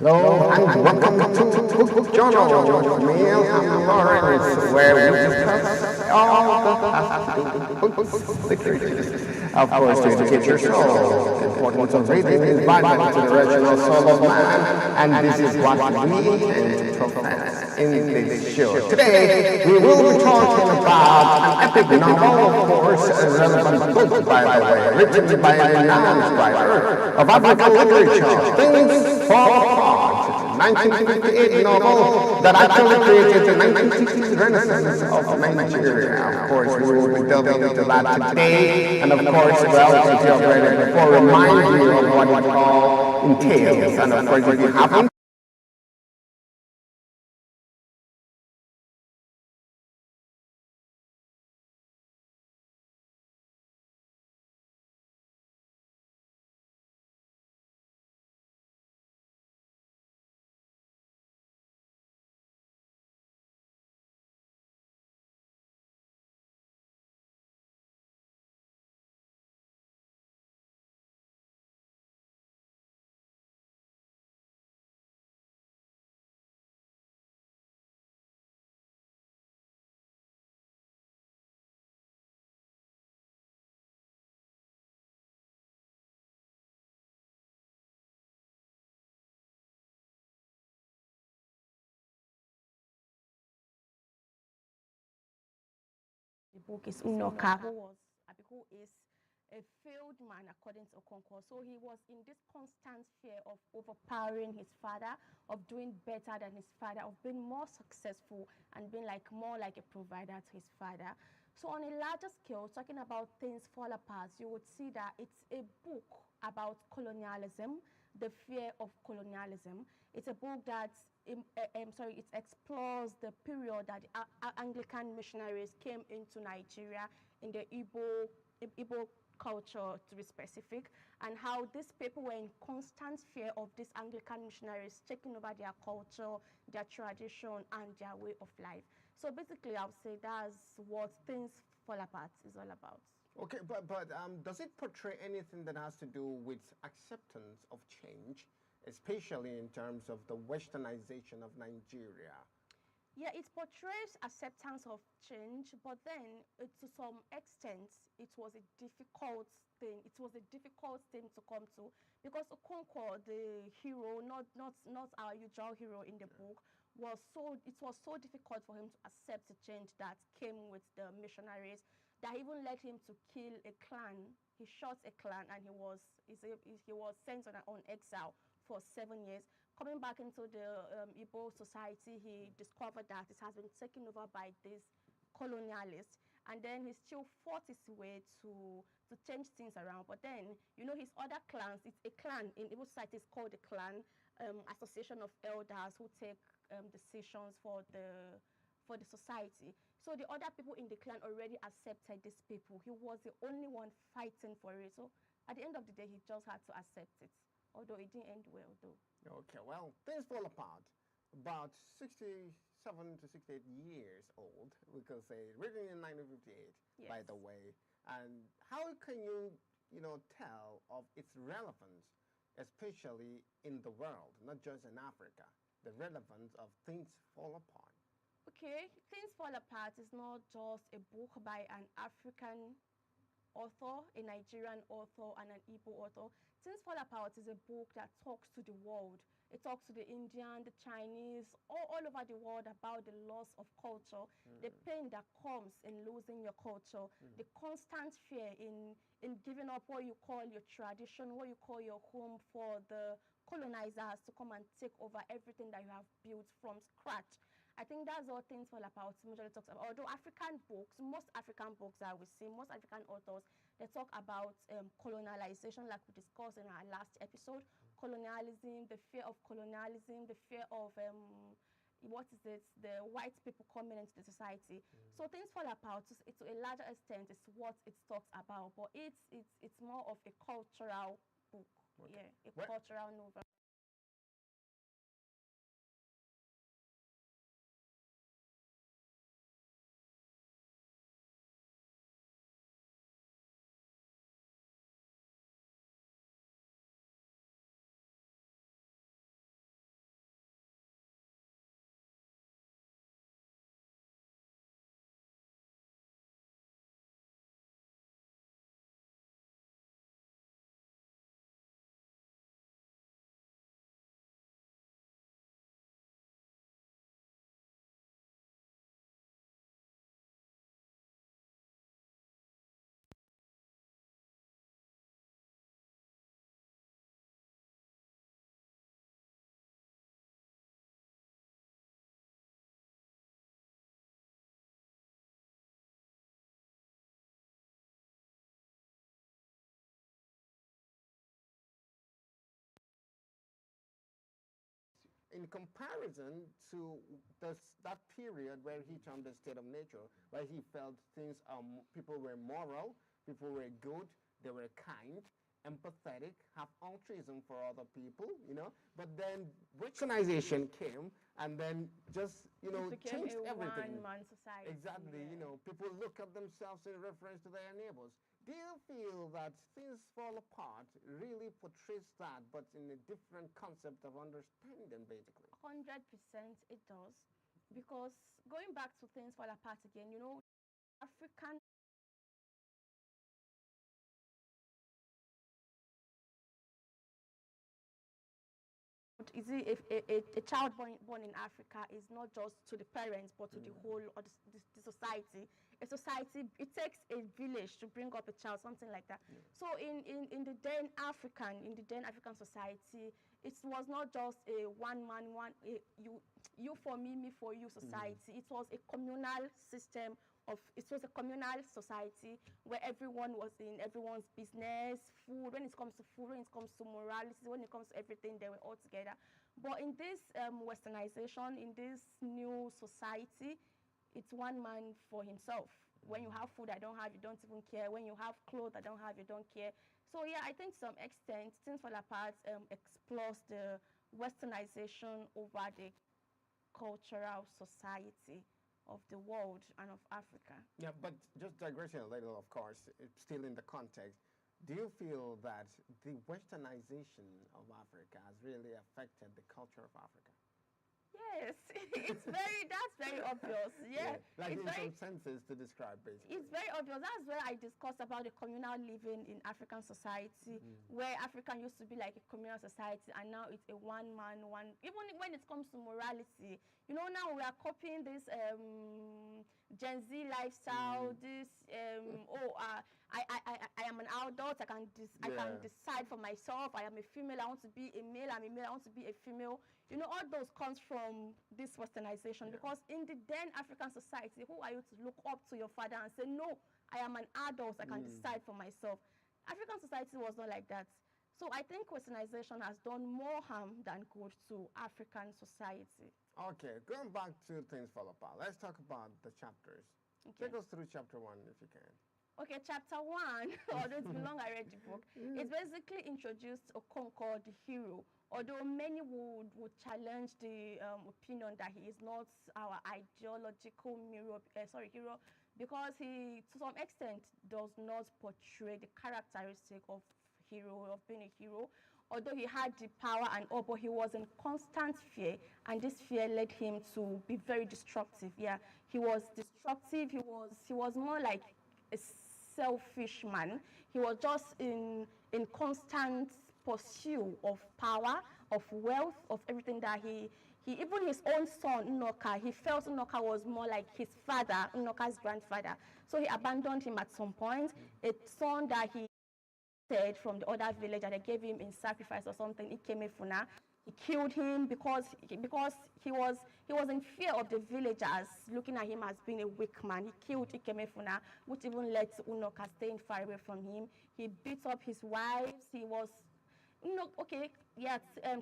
Hello and welcome to Book Journal with me, Lawrence, where we discuss all that has to do with books, literature, of course, to educate your soul, the importance of reading is vital to the rational soul of man, and this is what we intend to profess in this show. Today, we will be talking about an epic novel, of course, a relevant book, by the way, written by a renowned writer of African literature, Things Fall Apart, 1958 novel that actually created the 1960s renaissance of Nigeria. Of course, we will be delving into that today, and of course, well, as you have read it before, remind you of what it all entails, and of course, if you haven't, The book is Unoka, who is a failed man according to Okonkwo. So he was in this constant fear of overpowering his father, of doing better than his father, of being more successful and being more like a provider to his father. So on a larger scale, talking about Things Fall Apart, you would see that it's a book about colonialism, the fear of colonialism. It's a book that it explores the period that the Anglican missionaries came into Nigeria in the Igbo culture, to be specific, and how these people were in constant fear of these Anglican missionaries taking over their culture, their tradition, and their way of life. So basically, I would say that's what Things Fall Apart is all about. okay, but does it portray anything that has to do with acceptance of change, especially in terms of the westernization of Nigeria? Yeah, it portrays acceptance of change, but then to some extent, it was a difficult thing. It was a difficult thing to come to because Okonkwo, the hero, not our usual hero in the book, it was so difficult for him to accept the change that came with the missionaries that even led him to kill a clan. He shot a clan and he was sent on exile for 7 years. Coming back into the Igbo society, he discovered that it has been taken over by these colonialists, and then he still fought his way to change things around. But then, his other clans, it's a clan in Igbo society, is called a clan, association of elders who take decisions for the society. So the other people in the clan already accepted these people. He was the only one fighting for it. So at the end of the day, he just had to accept it, although it didn't end well, though. Okay, well, Things Fall Apart, about 67 to 68 years old, we could say, written in 1958, Yes. by the way. And how can you tell of its relevance, especially in the world, not just in Africa, the relevance of Things Fall Apart? Okay, Things Fall Apart is not just a book by an African author, a Nigerian author, and an Igbo author. Things Fall Apart is a book that talks to the world. It talks to the Indian, the Chinese, all over the world about the loss of culture, the pain that comes in losing your culture, the constant fear in giving up what you call your tradition, what you call your home for the colonizers to come and take over everything that you have built from scratch. I think that's all Things Fall Apart majorly talks about. Although most African books that we see, most African authors, they talk about colonialization, like we discussed in our last episode, colonialism, the fear of colonialism, the fear of the white people coming into the society. So Things Fall Apart, to a larger extent, is what it talks about, but it's more of a cultural book. Okay. Yeah, a cultural novel. in comparison to that period where he termed the state of nature, where he felt things, people were moral, people were good, they were kind, empathetic, have altruism for other people, but then westernization came and then just, It became changed a everything. one-man society. Exactly, yeah. People look at themselves in reference to their neighbors. Do you feel that Things Fall Apart really portrays that, but in a different concept of understanding, basically? 100% it does. Because going back to Things Fall Apart again, African is it if a child born in Africa is not just to the parents but to the whole or the society. A society, it takes a village to bring up a child, something like that. So in the then African society, it was not just a one man you for me, me for you society. It was a communal system it was a communal society where everyone was in everyone's business, food, when it comes to food, when it comes to morality, when it comes to everything, they were all together. But in this westernization, in this new society, it's one man for himself. When you have food I don't have, you don't even care. When you have clothes I don't have, you don't care. So yeah, I think to some extent, Things Fall Apart explores the westernization over the cultural society of the world and of Africa. Yeah, but just digressing a little, of course, it's still in the context. Do you feel that the westernization of Africa has really affected the culture of Africa? Yes, that's very obvious. Yeah, Like it's in very, some senses to describe, basically. it's very obvious. That's where I discussed about the communal living in African society, where African used to be like a communal society, and now it's a one man, one. Even when it comes to morality, now we are copying this Gen Z lifestyle. This I am an adult. I can decide for myself. I am a female. I want to be a male. I'm a male. I want to be a female. All those comes from this westernization, because in the then African society, who are you to look up to your father and say, no, I am an adult, I can decide for myself? African society was not like that. So I think westernization has done more harm than good to African society. Okay, going back to Things Fall Apart, let's talk about the chapters. Okay. Take us through chapter 1, if you can. Okay, chapter 1, although it's been long I read the book, it's basically introduced Okonkwo, the hero. Although many would challenge the opinion that he is not our ideological hero, because he, to some extent, does not portray the characteristic of being a hero. Although he had the power and all, but he was in constant fear, and this fear led him to be very destructive. Yeah, he was destructive. He was more like a selfish man. He was just in constant pursuit of power, of wealth, of everything that he even his own son Unoka, he felt Unoka was more like his father, Unoka's grandfather. So he abandoned him at some point. A son that he said from the other village that they gave him in sacrifice or something, Ikemefuna. He killed him because he was in fear of the villagers looking at him as being a weak man. He killed Ikemefuna, which even led to Unoka staying far away from him. He beat up his wives. He was,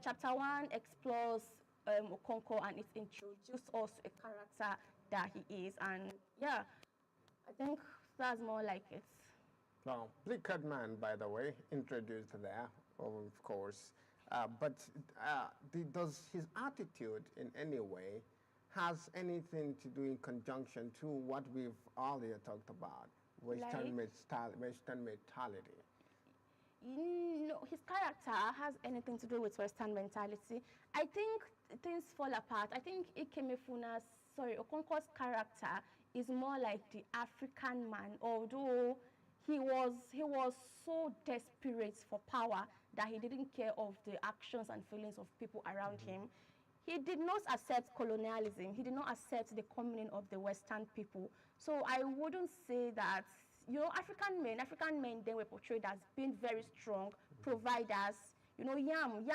chapter 1 explores Okonkwo, and it introduced us to a character that he is. And yeah, I think that's more like it. Well, Bleak-Eyed Man, by the way, introduced there, of course. But does his attitude in any way has anything to do in conjunction to what we've earlier talked about, Western mentality? His character has anything to do with Western mentality. I think Things Fall Apart. I think Okonkwo's character is more like the African man, although he was so desperate for power that he didn't care of the actions and feelings of people around him. He did not accept colonialism. He did not accept the coming in of the Western people. So I wouldn't say that, African men then were portrayed as being very strong, providers. Yam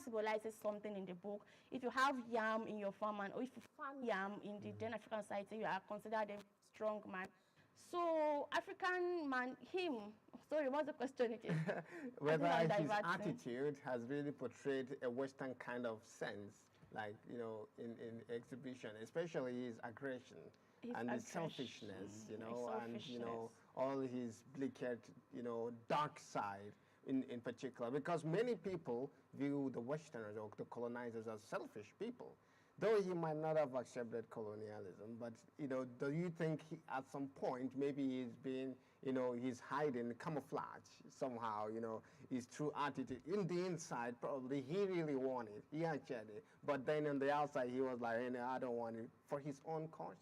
symbolizes something in the book. If you have yam in your farm, or if you farm yam in the then African society, you are considered a strong man. So African man, him. Sorry, what's the question again? Whether I think I'm his diverting. attitude has really portrayed a Western kind of sense, like, in exhibition, especially his aggression His and his aggression, selfishness, his and, selfishness. all his bleaked, dark side in particular. Because many people view the Westerners or the colonizers as selfish people. Though he might not have accepted colonialism, but, do you think at some point maybe he's hiding camouflage somehow, his true attitude. In the inside, probably he really wanted, he acted it, but then on the outside he was like, I don't want it for his own cause.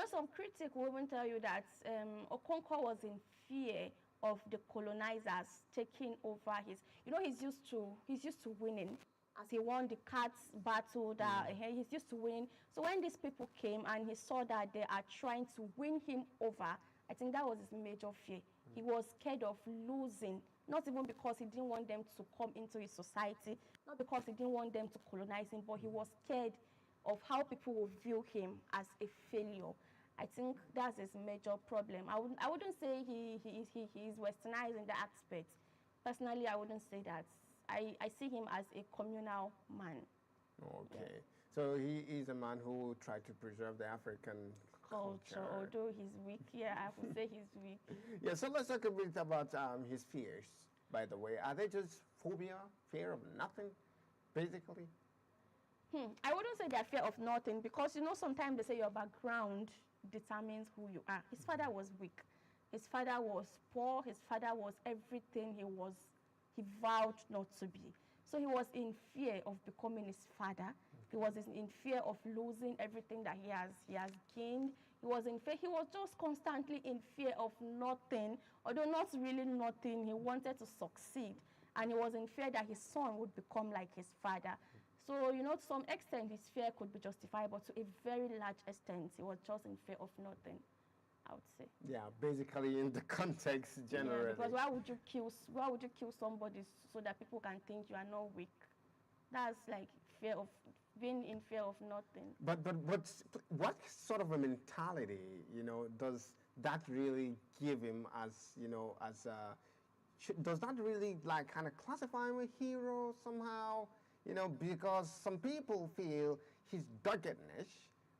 Some critic will even tell you that Okonkwo was in fear of the colonizers taking over his. He's used to winning, as he won the cats battle. That he's used to winning. So when these people came and he saw that they are trying to win him over, I think that was his major fear. He was scared of losing, not even because he didn't want them to come into his society, not because he didn't want them to colonize him, but he was scared of how people will view him as a failure. I think that's his major problem. I wouldn't say he is westernized in that aspect. Personally, I wouldn't say that. I see him as a communal man. Okay. So he is a man who tried to preserve the African culture. Although he's weak, yeah, I would say he's weak. Yeah, so let's talk a bit about his fears, by the way. Are they just phobia, fear of nothing, basically? I wouldn't say they're fear of nothing, because sometimes they say your background determines who you are. His father was weak. His father was poor. His father was everything he vowed not to be. So he was in fear of becoming his father. He was in fear of losing everything that he has gained. He was in fear. He was just constantly in fear of nothing, although not really nothing. He wanted to succeed, and he was in fear that his son would become like his father. So, to some extent, his fear could be justified, but to a very large extent, he was just in fear of nothing, I would say. Yeah, basically in the context generally. Yeah, because why would you kill somebody so that people can think you are not weak? That's like fear of being in fear of nothing. But what sort of a mentality, does that really give him as, as a, does that really like kind of classify him a hero somehow? Because some people feel his doggedness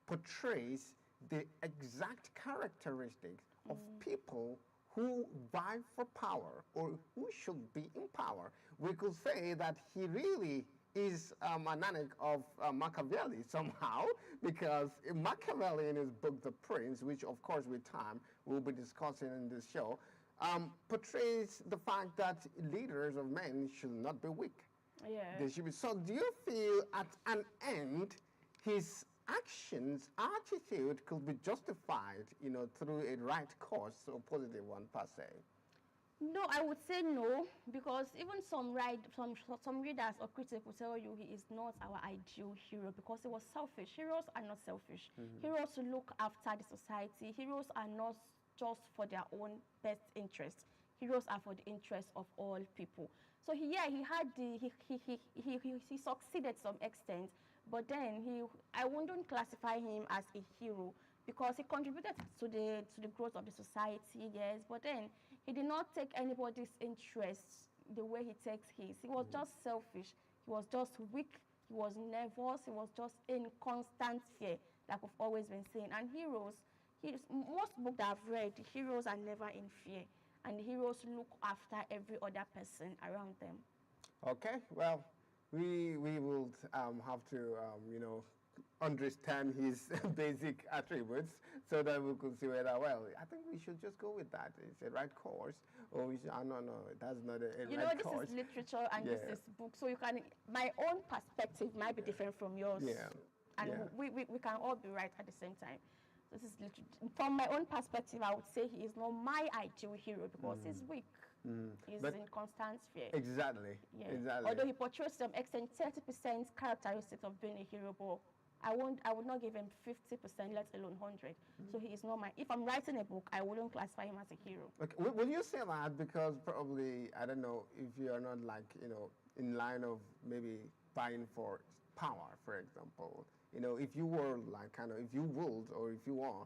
portrays the exact characteristics of people who vie for power or who should be in power. We could say that he really is an analog of Machiavelli somehow, because Machiavelli in his book The Prince, which of course with time we'll be discussing in this show, portrays the fact that leaders of men should not be weak. Yeah. They should be. So do you feel at an end his actions, attitude could be justified, through a right cause or positive one per se? No, I would say no, because even some readers or critics will tell you he is not our ideal hero because he was selfish. Heroes are not selfish. Heroes look after the society. Heroes are not just for their own best interest. Heroes are for the interest of all people. So he succeeded to some extent, but then I wouldn't classify him as a hero because he contributed to the growth of the society, yes, but then he did not take anybody's interests the way he takes his. He was just selfish. He was just weak. He was nervous. He was just in constant fear, like we've always been saying. And most books that I've read, the heroes are never in fear, and the heroes look after every other person around them. Okay, well, we will have to understand his basic attributes so that we could see whether, well, I think we should just go with that. It's a right course, or we should, no, that's not a right course. This is literature and this is book, so my own perspective might be different from yours. Yeah. And we can all be right at the same time. This is from my own perspective, I would say he is not my ideal hero because he's weak. He's in constant fear. Exactly. Yeah. Exactly. Although he portrays to some extent 30% characteristics of being a hero, but I would not give him 50%, let alone 100. So he is not my. If I'm writing a book, I wouldn't classify him as a hero. Okay. Will you say that because probably, I don't know, if you are not like, in line of maybe vying for power, for example, if you were like kind of, if you would, or if you are,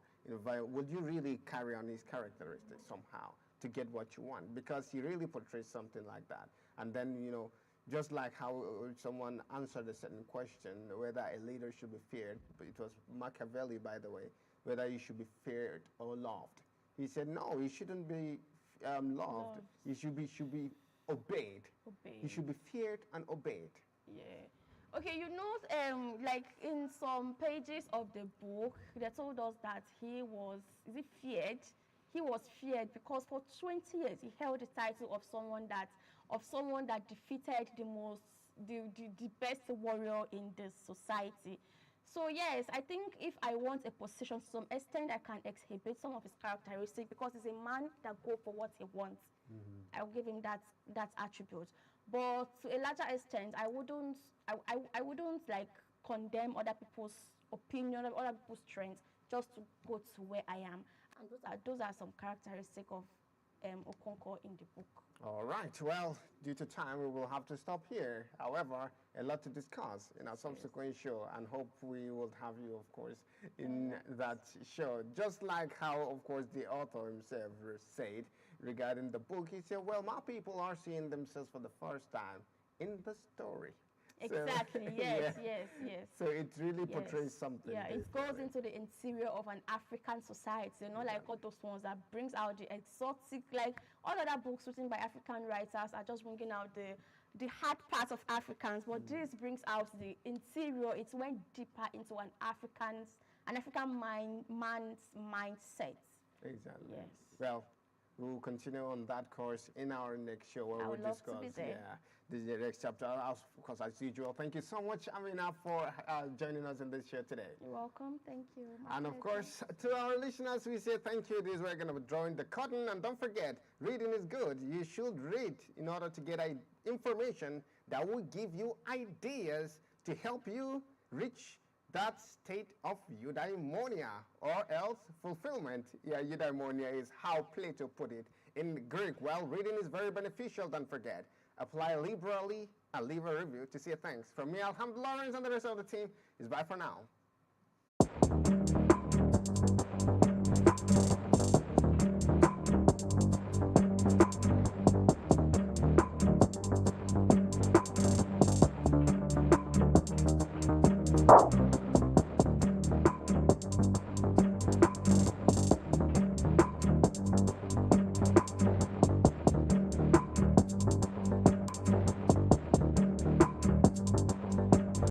would you really carry on his characteristics somehow to get what you want? Because he really portrays something like that. And then, just like how someone answered a certain question, whether a leader should be feared, but it was Machiavelli, by the way, whether he should be feared or loved. He said, no, he shouldn't be loved. He should be obeyed. He should be feared and obeyed. Yeah. Okay, like in some pages of the book, they told us that he was, is it feared? He was feared because for 20 years he held the title of someone that defeated the best warrior in the society. So yes, I think if I want a position to some extent, I can exhibit some of his characteristics because he's a man that go for what he wants. I'll give him that attribute. But to a larger extent, I wouldn't like condemn other people's opinion, other people's strengths, just to go to where I am. And those are some characteristics of Okonkwo in the book. All right. Well, due to time, we will have to stop here. However, a lot to discuss in our subsequent show, and hope we will have you, of course, in that show. Just like how, of course, the author himself said regarding the book, he said, well, my people are seeing themselves for the first time in the story. Exactly. So, yes. So it really portrays something. Yeah, it goes into the interior of an African society, like all those ones that brings out the exotic, like all other books written by African writers are just bringing out the hard parts of Africans, but this brings out the interior. It went deeper into an African man's mindset. Exactly. Yes. Well, we will continue on that course in our next show where we'll discuss the next chapter. Of course, as usual, thank you so much, Amina, for joining us in this show today. You're welcome. Thank you. And of course, to our listeners, we say thank you. This is where we're going to be drawing the curtain. And don't forget, reading is good. You should read in order to get information that will give you ideas to help you reach that state of eudaimonia, or else fulfillment. Yeah, eudaimonia is how Plato put it in Greek. Well, reading is very beneficial. Don't forget, apply liberally and leave a review to say thanks. From me, Alhamdulillah, Lawrence, and the rest of the team is bye for now.